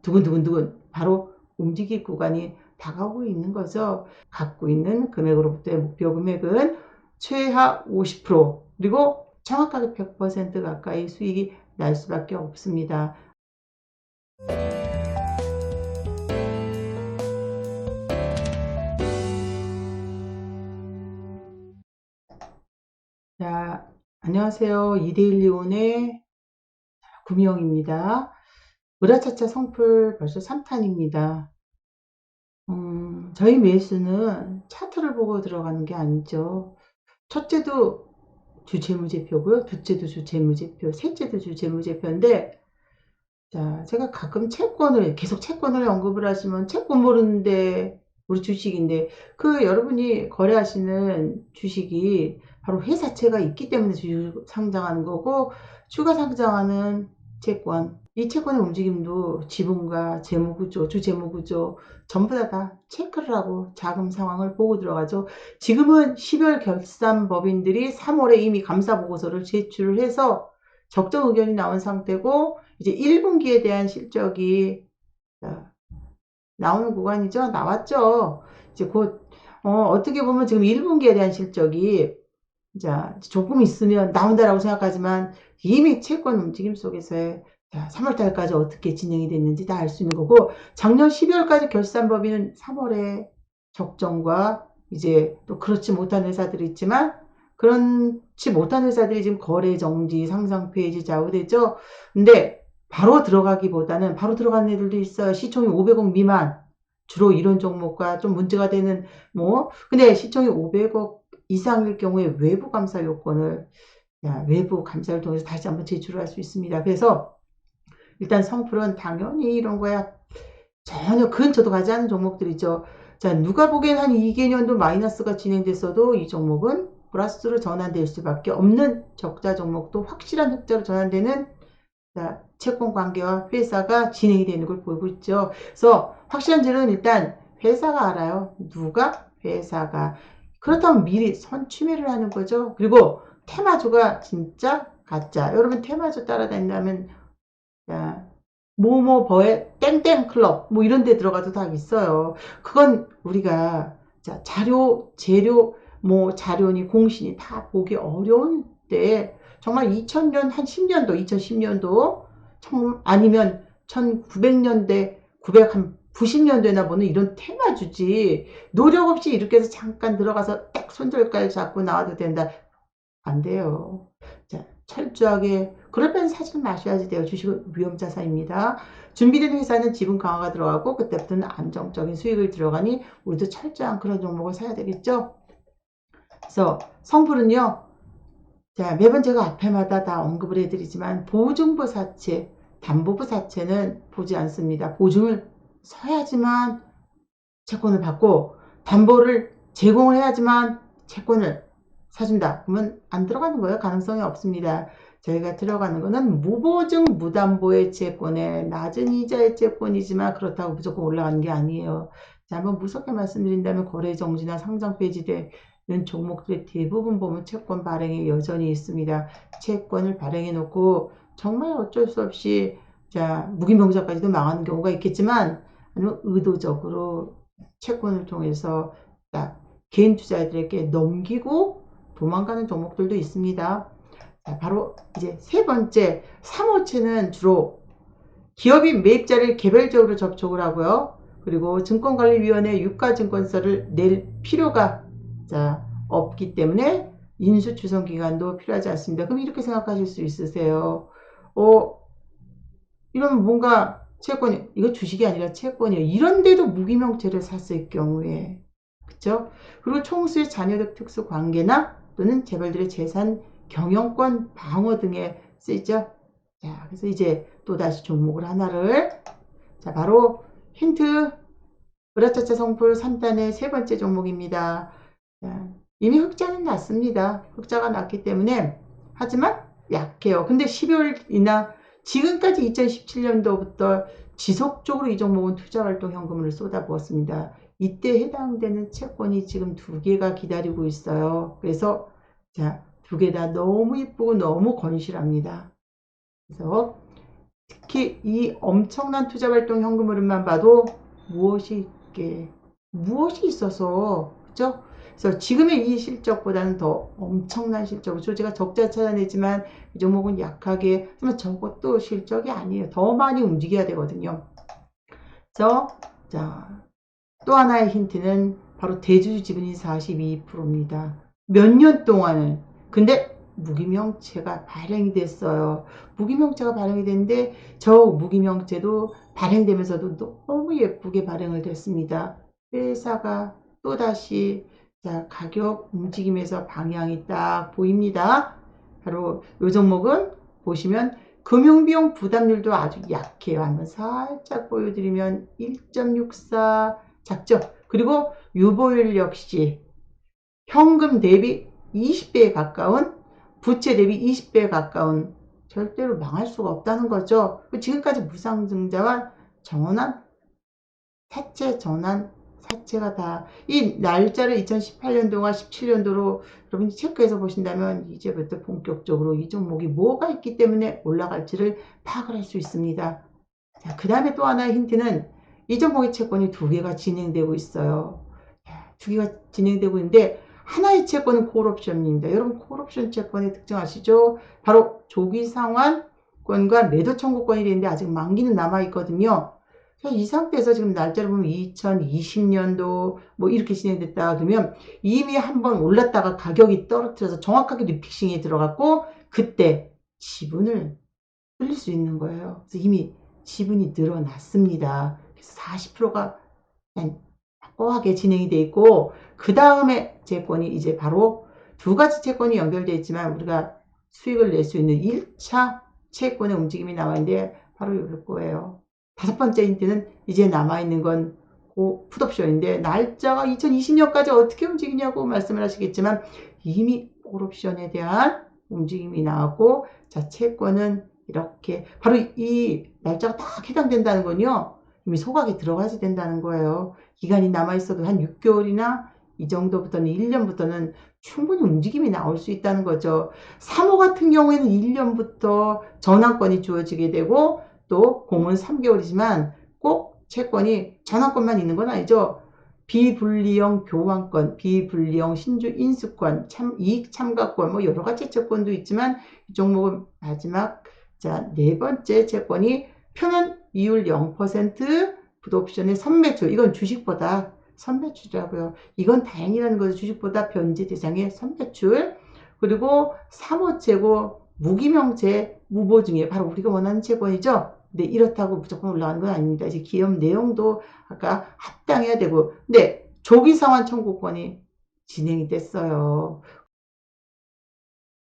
두근두근두근 바로 움직일 구간이 다가오고 있는 거죠. 갖고 있는 금액으로부터의 목표 금액은 최하 50% 그리고 정확하게 100% 가까이 수익이 날 수밖에 없습니다. 자, 안녕하세요. 이데일리온의 구미영입니다. 으라차차 성풀 벌써 3탄입니다. 저희 매수는 차트를 보고 들어가는 게 아니죠. 첫째도 주재무제표고요. 둘째도 주재무제표, 셋째도 주재무제표인데, 자, 제가 가끔 계속 채권을 언급을 하시면 채권 모르는데, 우리 주식인데, 여러분이 거래하시는 주식이 바로 회사채가 있기 때문에 상장하는 거고, 추가 상장하는 채권, 이 채권의 움직임도 지분과 재무구조, 주재무구조 전부 다 체크를 하고 자금 상황을 보고 들어가죠. 지금은 12월 결산법인들이 3월에 이미 감사보고서를 제출을 해서 적정 의견이 나온 상태고, 이제 1분기에 대한 실적이 나오는 구간이죠. 나왔죠. 이제 곧 어떻게 보면 지금 1분기에 대한 실적이 자 조금 있으면 나온다라고 생각하지만 이미 채권 움직임 속에서의 3월달까지 어떻게 진행이 됐는지 다 알 수 있는 거고, 작년 12월까지 결산법인은 3월에 적정과 이제 또 그렇지 못한 회사들이 있지만, 그렇지 못한 회사들이 지금 거래 정지, 상장 페이지 좌우되죠. 근데 바로 들어가기보다는, 바로 들어가는 애들도 있어요. 시총이 500억 미만, 주로 이런 종목과 좀 문제가 되는 근데 시총이 500억 이상일 경우에 외부 감사 요건을 외부 감사를 통해서 다시 한번 제출을 할 수 있습니다. 그래서 일단 성풀은 당연히 이런 거야 전혀 근처도 가지 않은 종목들이죠. 자, 누가 보기엔 한 2개년도 마이너스가 진행됐어도 이 종목은 플러스로 전환될 수밖에 없는 적자 종목도 확실한 흑자로 전환되는 채권 관계와 회사가 진행이 되는 걸 보고 있죠. 그래서 확실한지는 일단 회사가 알아요. 누가? 회사가. 그렇다면 미리 선취매를 하는 거죠. 그리고 테마주가 진짜 가짜. 여러분 테마주 따라다닌다면 뭐뭐버의 땡땡 클럽 이런 데 들어가도 다 있어요. 그건 우리가 자료, 재료, 자료니 공신이 다 보기 어려운 때, 정말 2000년 한 10년도, 2010년도 아니면 1900년대, 990년대나 보는 이런 테마주지, 노력 없이 이렇게 해서 잠깐 들어가서 딱 손절가를 잡고 나와도 된다. 안 돼요. 자, 철저하게 그럴 바엔 사지 마셔야지 돼요. 주식은 위험자산입니다. 준비된 회사는 지분 강화가 들어가고 그때부터는 안정적인 수익을 들어가니 우리도 철저한 그런 종목을 사야 되겠죠. 그래서 성불은요, 자, 매번 제가 앞에마다 다 언급을 해드리지만 보증부 사채, 담보부 사채는 보지 않습니다. 보증을 서야지만 채권을 받고, 담보를 제공을 해야지만 채권을 사준다. 그러면 안 들어가는 거예요. 가능성이 없습니다. 저희가 들어가는 거는 무보증 무담보의 채권에 낮은 이자의 채권이지만 그렇다고 무조건 올라가는 게 아니에요. 자, 한번 무섭게 말씀드린다면 거래정지나 상장 폐지되는 종목들의 대부분 보면 채권 발행이 여전히 있습니다. 채권을 발행해 놓고 정말 어쩔 수 없이 무기명작까지도 망하는 경우가 있겠지만, 아니면 의도적으로 채권을 통해서 개인 투자자들에게 넘기고 도망가는 종목들도 있습니다. 자, 바로 이제 세 번째, 3호채는 주로 기업이 매입자를 개별적으로 접촉을 하고요. 그리고 증권관리위원회 유가증권서를 낼 필요가 없기 때문에 인수추성기간도 필요하지 않습니다. 그럼 이렇게 생각하실 수 있으세요. 이러면 뭔가 채권이, 이거 주식이 아니라 채권이에요. 이런데도 무기명채를 샀을 경우에, 그쵸? 그리고 총수의 자녀적 특수 관계나 또는 재벌들의 재산 경영권 방어 등에 쓰이죠. 자, 그래서 이제 또다시 종목을 하나를, 바로 힌트, 으라차차 성풀 3단의 세 번째 종목입니다. 자, 이미 흑자는 났습니다. 흑자가 났기 때문에, 하지만 약해요. 근데 12월이나 지금까지 2017년도부터 지속적으로 이 종목은 투자활동 현금을 쏟아부었습니다. 이때 해당되는 채권이 지금 2개가 기다리고 있어요. 그래서 2개 다 너무 이쁘고 너무 건실합니다. 그래서 특히 이 엄청난 투자 활동 현금 흐름만 봐도 무엇이 있게, 무엇이 있어서, 그죠? 그래서 지금의 이 실적보다는 더 엄청난 실적. 제가 적자 찾아내지만 이 종목은 약하게, 하지만 저것도 실적이 아니에요. 더 많이 움직여야 되거든요. 그래서 자, 또 하나의 힌트는 바로 대주주 지분이 42%입니다. 몇 년 동안은. 근데 무기명체가 발행이 됐어요. 무기명체가 발행이 됐는데 저 무기명체도 발행되면서도 너무 예쁘게 발행을 됐습니다. 회사가 또다시 자, 가격 움직임에서 방향이 딱 보입니다. 바로 이 종목은 보시면 금융비용 부담률도 아주 약해요. 한번 살짝 보여드리면 1.64 작죠. 그리고 유보율 역시 현금 대비 20배에 가까운, 부채 대비 20배에 가까운, 절대로 망할 수가 없다는 거죠. 지금까지 무상증자와 전환, 사채 전환, 사채가 다 이 날짜를 2018년도와 17년도로 여러분이 체크해서 보신다면 이제부터 본격적으로 이 종목이 뭐가 있기 때문에 올라갈지를 파악을 할 수 있습니다. 자, 그 다음에 또 하나의 힌트는 이 종목의 채권이 두 개가 진행되고 있어요. 두 개가 진행되고 있는데 하나의 채권은 콜옵션입니다. 여러분 콜옵션 채권의 특징 아시죠? 바로 조기 상환권과 매도 청구권이 되는데 아직 만기는 남아있거든요. 이 상태에서 지금 날짜를 보면 2020년도 뭐 이렇게 진행됐다 그러면 이미 한번 올랐다가 가격이 떨어뜨려서 정확하게 리픽싱에 들어갔고 그때 지분을 흘릴 수 있는 거예요. 그래서 이미 지분이 늘어났습니다. 그래서 40%가 확고하게 진행이 돼 있고 그 다음에 채권이 이제 바로 두 가지 채권이 연결되어 있지만 우리가 수익을 낼 수 있는 1차 채권의 움직임이 나와 있는데 바로 이럴 거예요. 다섯 번째 힌트는 이제 남아있는 건 풋옵션인데 날짜가 2020년까지 어떻게 움직이냐고 말씀을 하시겠지만 이미 콜옵션에 대한 움직임이 나왔고 자 채권은 이렇게 바로 이 날짜가 딱 해당된다는 건요. 이미 소각이 들어가야 된다는 거예요. 기간이 남아있어도 한 6개월이나 이 정도부터는 1년부터는 충분히 움직임이 나올 수 있다는 거죠. 3호 같은 경우에는 1년부터 전환권이 주어지게 되고 또 공은 3개월이지만 꼭 채권이 전환권만 있는 건 아니죠. 비분리형 교환권, 비분리형 신주 인수권, 이익 참가권 뭐 여러 가지 채권도 있지만 이 종목은 마지막 자, 네 번째 채권이 표면 이율 0% 풋옵션의 선매출. 이건 주식보다 선매출이라고요. 이건 다행이라는 거죠. 주식보다 변제 대상의 선매출. 그리고 3호채고 무기명채 무보 중에 바로 우리가 원하는 채권이죠. 근데 이렇다고 무조건 올라가는 건 아닙니다. 이제 기업 내용도 아까 합당해야 되고. 근데 조기상환 청구권이 진행이 됐어요.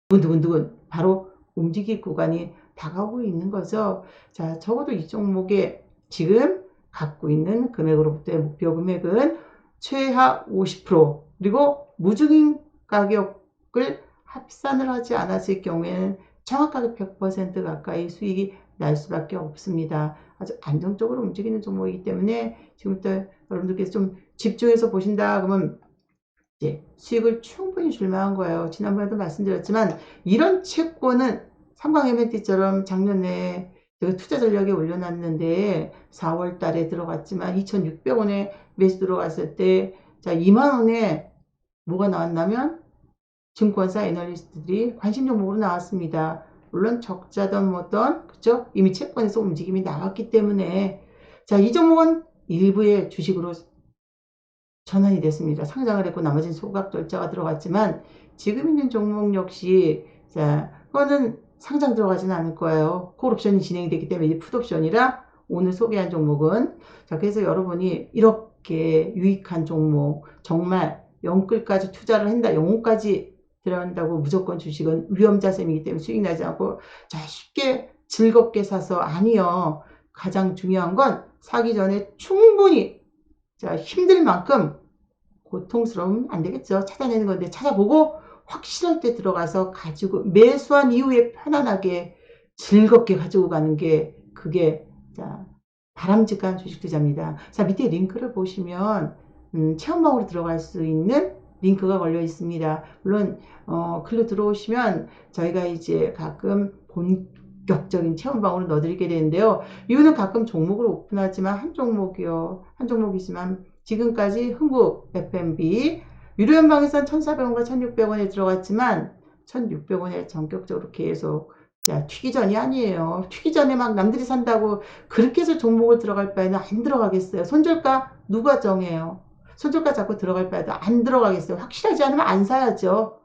두근두근 바로 움직일 구간이 다가오고 있는 거죠. 자, 적어도 이 종목에 지금 갖고 있는 금액으로부터의 목표 금액은 최하 50% 그리고 무중임 가격을 합산을 하지 않았을 경우에는 정확하게 100% 가까이 수익이 날 수밖에 없습니다. 아주 안정적으로 움직이는 종목이기 때문에 지금부터 여러분들께서 좀 집중해서 보신다 그러면 이제 수익을 충분히 줄 만한 거예요. 지난번에도 말씀드렸지만 이런 채권은 삼광 MNT처럼 작년에 제가 투자 전략에 올려놨는데 4월 달에 들어갔지만 2,600원에 매수 들어갔을 때 자 2만원에 뭐가 나왔냐면 증권사 애널리스트들이 관심 종목으로 나왔습니다. 물론 적자든 뭐든 그죠? 이미 채권에서 움직임이 나왔기 때문에 자 이 종목은 일부의 주식으로 전환이 됐습니다. 상장을 했고 나머지는 소각 절차가 들어갔지만 지금 있는 종목 역시 자 그거는 상장 들어가지는 않을 거예요. 콜옵션이 진행이 되기 때문에 이제 풋옵션이라 오늘 소개한 종목은 자 그래서 여러분이 이렇게 유익한 종목 정말 영끌까지 투자를 한다. 영혼까지 들어간다고 무조건 주식은 위험자산이기 때문에 수익 나지 않고 자 쉽게 즐겁게 사서 아니요. 가장 중요한 건 사기 전에 충분히 자, 힘들 만큼 고통스러우면 안 되겠죠. 찾아내는 건데 찾아보고 확실할 때 들어가서 가지고 매수한 이후에 편안하게 즐겁게 가지고 가는 게 그게 자, 바람직한 주식 투자입니다. 자, 밑에 링크를 보시면 체험방으로 들어갈 수 있는 링크가 걸려 있습니다. 물론 글로 들어오시면 저희가 이제 가끔 본격적인 체험방으로 넣어드리게 되는데요. 이유는 가끔 종목을 오픈하지만 한 종목이요. 한 종목이지만 지금까지 흥국 F&B 유료 연방에선 1,400원과 1,600원에 들어갔지만 1,600원에 전격적으로 계속 자, 튀기 전이 아니에요. 튀기 전에 막 남들이 산다고 그렇게 해서 종목을 들어갈 바에는 안 들어가겠어요. 손절가 누가 정해요? 손절가 잡고 들어갈 바에도 안 들어가겠어요. 확실하지 않으면 안 사야죠.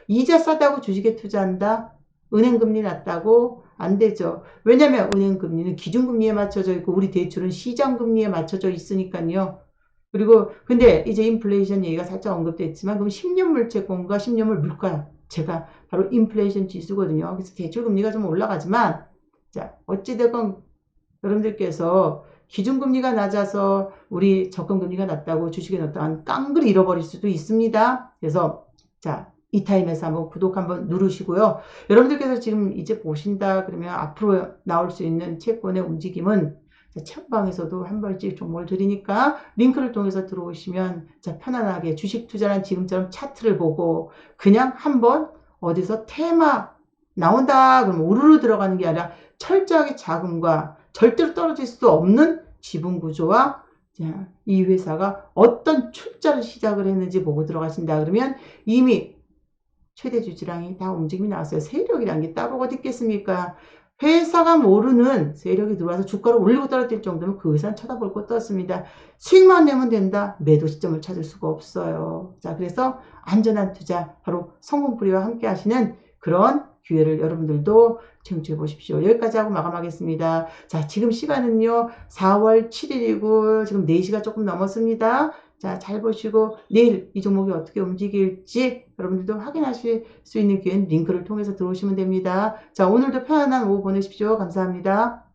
이자 싸다고 주식에 투자한다? 은행금리 낮다고? 안 되죠. 왜냐면 은행금리는 기준금리에 맞춰져 있고 우리 대출은 시장금리에 맞춰져 있으니까요. 그리고 근데 이제 인플레이션 얘기가 살짝 언급됐지만 그럼 10년 물채권과 10년물 물가 제가 바로 인플레이션 지수거든요. 그래서 대출금리가 좀 올라가지만 자 어찌됐건 여러분들께서 기준금리가 낮아서 우리 적금금리가 낮다고 주식에 넣었다가 깡그리 잃어버릴 수도 있습니다. 그래서 자, 이 타임에서 한번 구독 한번 누르시고요. 여러분들께서 지금 이제 보신다 그러면 앞으로 나올 수 있는 채권의 움직임은 채권방에서도 한 번씩 종목을 드리니까 링크를 통해서 들어오시면 자, 편안하게 주식 투자는 지금처럼 차트를 보고 그냥 한번 어디서 테마 나온다 그러면 우르르 들어가는 게 아니라 철저하게 자금과 절대로 떨어질 수 없는 지분 구조와 이 회사가 어떤 출자를 시작을 했는지 보고 들어가신다 그러면 이미 최대 주주량이 다 움직임이 나왔어요. 세력이란 게 따로 어디 있겠습니까? 회사가 모르는 세력이 들어와서 주가를 올리고 떨어질 정도면 그 회사는 쳐다볼 것도 없습니다. 수익만 내면 된다. 매도 시점을 찾을 수가 없어요. 자, 그래서 안전한 투자, 바로 성공풀이와 함께 하시는 그런 기회를 여러분들도 쟁취해 보십시오. 여기까지 하고 마감하겠습니다. 자, 지금 시간은요, 4월 7일이고, 지금 4시가 조금 넘었습니다. 자, 잘 보시고, 내일 이 종목이 어떻게 움직일지 여러분들도 확인하실 수 있는 기회는 링크를 통해서 들어오시면 됩니다. 자, 오늘도 편안한 오후 보내십시오. 감사합니다.